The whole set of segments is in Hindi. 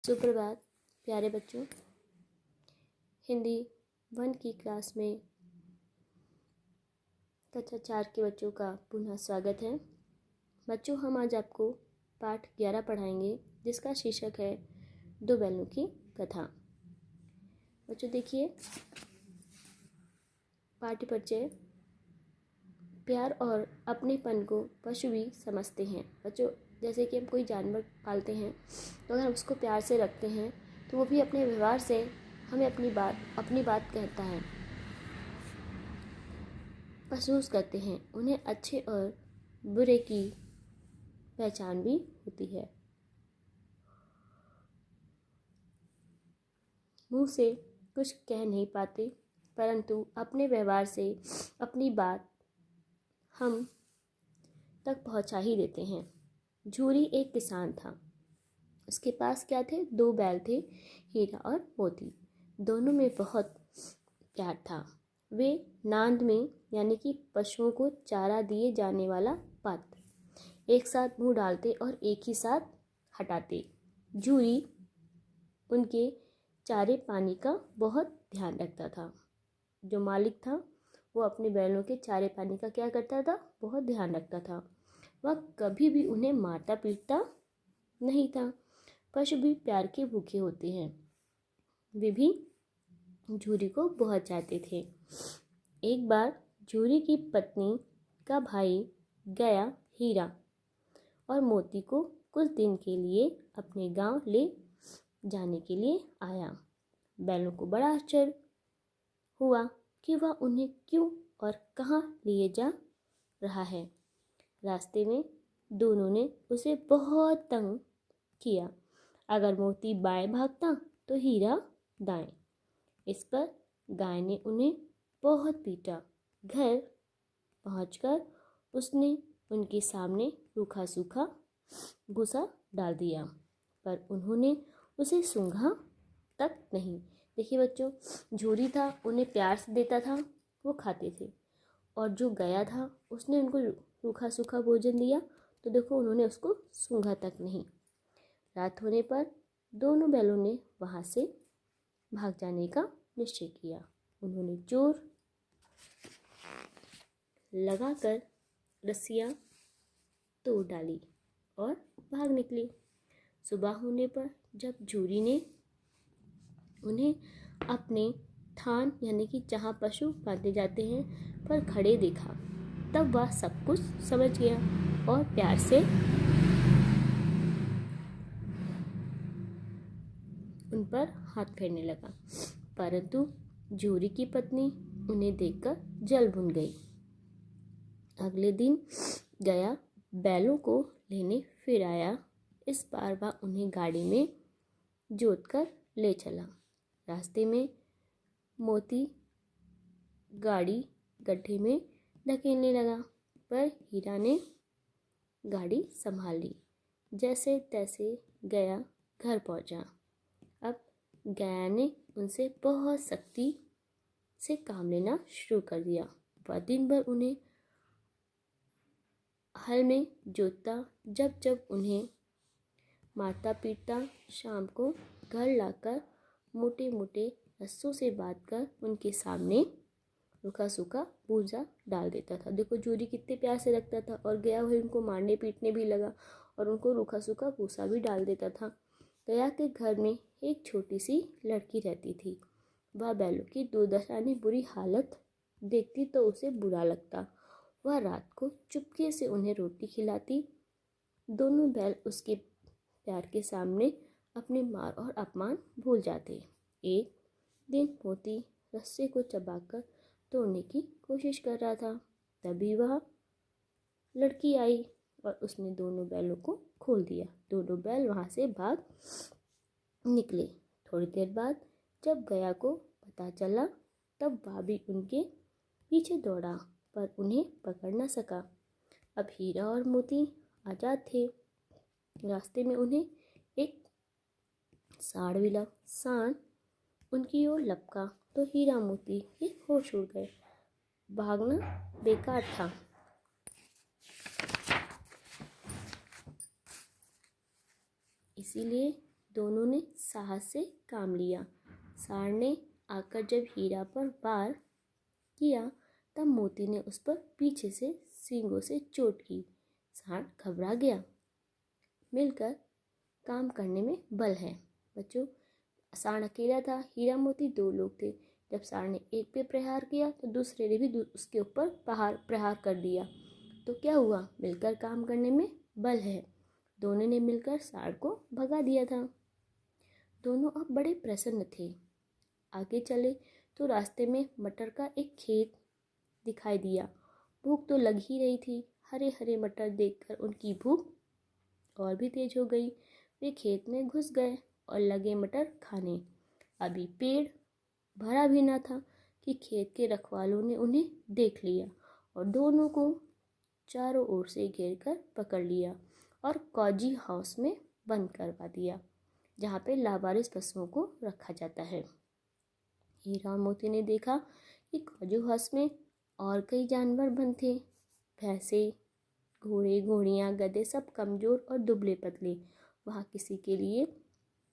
सुप्रभात प्यारे बच्चों। हिंदी 1 की क्लास में कक्षा 4 के बच्चों का पुनः स्वागत है। बच्चों, हम आज आपको पाठ 11 पढ़ाएंगे, जिसका शीर्षक है दो बैलों की कथा। बच्चों देखिए, पाठ्य परिचय। प्यार और अपनेपन को पशु भी समझते हैं। बच्चों, जैसे कि हम कोई जानवर पालते हैं तो अगर हम उसको प्यार से रखते हैं तो वो भी अपने व्यवहार से हमें अपनी बात कहता है, महसूस करते हैं। उन्हें अच्छे और बुरे की पहचान भी होती है। मुंह से कुछ कह नहीं पाते, परंतु अपने व्यवहार से अपनी बात हम तक पहुंचा ही देते हैं। झूरी एक किसान था। उसके पास क्या थे? 2 बैल थे, हीरा और मोती। दोनों में बहुत प्यार था। वे नांद में, यानी कि पशुओं को चारा दिए जाने वाला पात्र, एक साथ मुंह डालते और एक ही साथ हटाते। झूरी उनके चारे पानी का बहुत ध्यान रखता था। जो मालिक था वो अपने बैलों के चारे पानी का क्या करता था? बहुत ध्यान रखता था। वह कभी भी उन्हें मारता पीटता नहीं था। पशु भी प्यार के भूखे होते हैं। वे भी झूरी को बहुत चाहते थे। एक बार झूरी की पत्नी का भाई गया हीरा और मोती को कुछ दिन के लिए अपने गांव ले जाने के लिए आया। बैलों को बड़ा आश्चर्य हुआ कि वह उन्हें क्यों और कहाँ लिए जा रहा है। रास्ते में दोनों ने उसे बहुत तंग किया। अगर मोती बाएं भागता तो हीरा दाएं। इस पर गाय ने उन्हें बहुत पीटा। घर पहुंचकर उसने उनके सामने रूखा सूखा भूसा डाल दिया, पर उन्होंने उसे सूंघा तक नहीं। देखिए बच्चों, झूरी था, उन्हें प्यार से देता था, वो खाते थे। और जो गया था उसने उनको रूखा सूखा भोजन दिया, तो देखो उन्होंने उसको सूंघा तक नहीं। रात होने पर दोनों बैलों ने वहाँ से भाग जाने का निश्चय किया। उन्होंने जोर लगाकर रस्सियाँ तोड़ डाली और भाग निकली। सुबह होने पर जब झूरी ने उन्हें अपने थान, यानी कि जहाँ पशु बांधे जाते हैं, पर खड़े देखा, तब वह सब कुछ समझ गया और प्यार से उन पर हाथ फेरने लगा। परंतु झूरी की पत्नी उन्हें देखकर जल भुन गई। अगले दिन गया बैलों को लेने फिर आया। इस बार वह उन्हें गाड़ी में जोतकर ले चला। रास्ते में मोती गाड़ी गड्ढे में धकेलने लगा, पर हीरा ने गाड़ी संभाल ली। जैसे तैसे गया घर पहुंचा। अब गया ने उनसे बहुत सख्ती से काम लेना शुरू कर दिया। वह दिन भर उन्हें हल में जोतता, जब जब उन्हें मारता पीटता। शाम को घर लाकर मोटे मोटे रस्सों से बांधकर उनके सामने रूखा सूखा भूसा डाल देता था। देखो झूरी कितने प्यार से रखता था, और गया हुए उनको मारने पीटने भी लगा और उनको रूखा सूखा भूसा भी डाल देता था। गया के घर में एक छोटी सी लड़की रहती थी। वह बैलों की दुर्दशा ने बुरी हालत देखती तो उसे बुरा लगता। वह रात को चुपके से उन्हें रोटी खिलाती। दोनों बैल उसके प्यार के सामने अपने मार और अपमान भूल जाते। एक दिन मोती रस्से को चबाकर तोड़ने की कोशिश कर रहा था। तभी वह लड़की आई और उसने दोनों बैलों को खोल दिया। दोनों बैल वहाँ से भाग निकले। थोड़ी देर बाद जब गया को पता चला, तब वह भी उनके पीछे दौड़ा, पर उन्हें पकड़ न सका। अब हीरा और मोती आजाद थे। रास्ते में उन्हें एक सांड मिला। सांड उनकी ओर लपका तो हीरा मोती के होश उड़ गए। भागना बेकार था। इसीलिए दोनों ने साहस से काम लिया। सांड ने आकर जब हीरा पर वार किया तब मोती ने उस पर पीछे से सींगों से चोट की। सांड घबरा गया। मिलकर काम करने में बल है। बच्चों, सांड अकेला था, हीरा मोती दो लोग थे। जब सांड ने एक पे प्रहार किया तो दूसरे ने भी उसके ऊपर प्रहार कर दिया। तो क्या हुआ? मिलकर काम करने में बल है। दोनों ने मिलकर सांड को भगा दिया था। दोनों अब बड़े प्रसन्न थे। आगे चले तो रास्ते में मटर का एक खेत दिखाई दिया। भूख तो लग ही रही थी। हरे हरे मटर देखकर उनकी भूख और भी तेज हो गई। वे खेत में घुस गए और लगे मटर खाने। अभी पेड़ भरा भी न था कि खेत के रखवालों ने उन्हें देख लिया और दोनों को चारों ओर से घेर कर पकड़ लिया और कौजी हाउस में बंद करवा दिया, जहाँ पे लावारिस पशुओं को रखा जाता है। हीरा और मोती ने देखा कि कौजी हाउस में और कई जानवर बंद थे। भैंसे, घोड़े, घोड़ियाँ, गधे, सब कमजोर और दुबले पतले। वहाँ किसी के लिए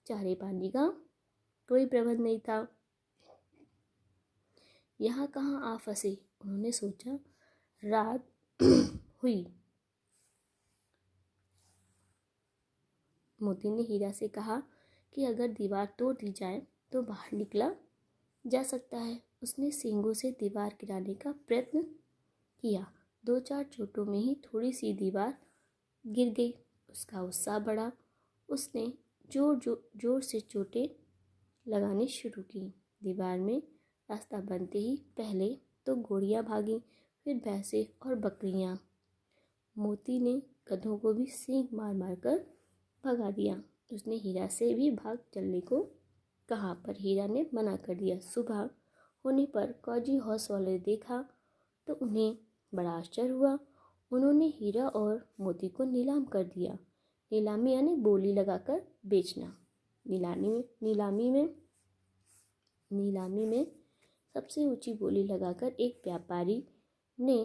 चारे पानी का कोई प्रबंध नहीं था। यहाँ कहाँ आ फंसे, उन्होंने सोचा। रात हुई। मोती ने हीरा से कहा कि अगर दीवार तोड़ दी जाए तो बाहर निकला जा सकता है। उसने सींगों से दीवार गिराने का प्रयत्न किया। 2-4 चोटों में ही थोड़ी सी दीवार गिर गई। उसका उत्साह बढ़ा। उसने जोर से चोटें लगानी शुरू की। दीवार में रास्ता बनते ही पहले तो घोड़ियाँ भागी, फिर भैंसे और बकरियाँ। मोती ने गधों को भी सींग मार मार कर भगा दिया। उसने हीरा से भी भाग चलने को कहा, पर हीरा ने मना कर दिया। सुबह होने पर कौजी हाउस वाले देखा तो उन्हें बड़ा आश्चर्य हुआ। उन्होंने हीरा और मोती को नीलाम कर दिया। नीलामी यानी बोली लगाकर बेचना। नीलामी में सबसे ऊंची बोली लगाकर एक व्यापारी ने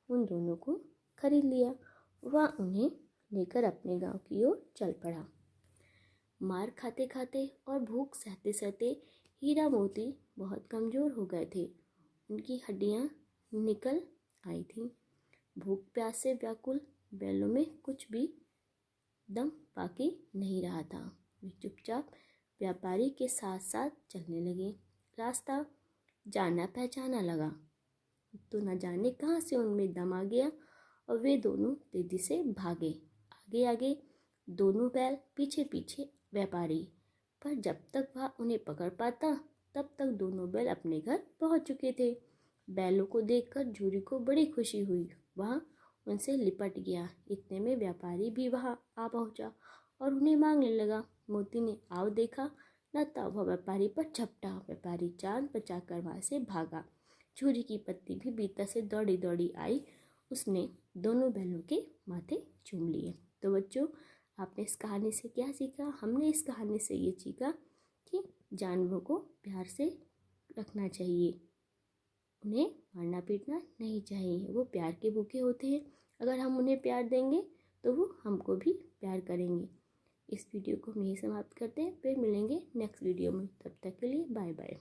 उन दोनों को खरीद लिया। वह उन्हें लेकर अपने गांव की ओर चल पड़ा। मार खाते खाते और भूख सहते सहते हीरा मोती बहुत कमज़ोर हो गए थे। उनकी हड्डियां निकल आई थीं। भूख प्यास से व्याकुल बैलों में कुछ भी दम बाकी नहीं रहा था। वे चुपचाप व्यापारी के साथ साथ चलने लगे। रास्ता जाना पहचाना लगा तो न जाने कहाँ से उनमें दम आ गया और वे दोनों तेजी से भागे। आगे आगे दोनों बैल, पीछे पीछे व्यापारी। पर जब तक वह उन्हें पकड़ पाता तब तक दोनों बैल अपने घर पहुंच चुके थे। बैलों को देखकर झूरी को बड़ी खुशी हुई। वह उनसे लिपट गया। इतने में व्यापारी भी वहां आ पहुंचा और उन्हें मांगने लगा। मोती ने आओ देखा न तब वह व्यापारी पर झपटा। व्यापारी जान बचाकर वहां से भागा। झूरी की पत्नी भी भीतर से दौड़ी दौड़ी आई। उसने दोनों बैलों के माथे चूम लिए। तो बच्चों, आपने इस कहानी से क्या सीखा? हमने इस कहानी से ये सीखा कि जानवरों को प्यार से रखना चाहिए, उन्हें मारना पीटना नहीं चाहिए। वो प्यार के भूखे होते हैं। अगर हम उन्हें प्यार देंगे तो वो हमको भी प्यार करेंगे। इस वीडियो को हम यहीं समाप्त करते हैं। फिर मिलेंगे नेक्स्ट वीडियो में। तब तक के लिए बाय बाय।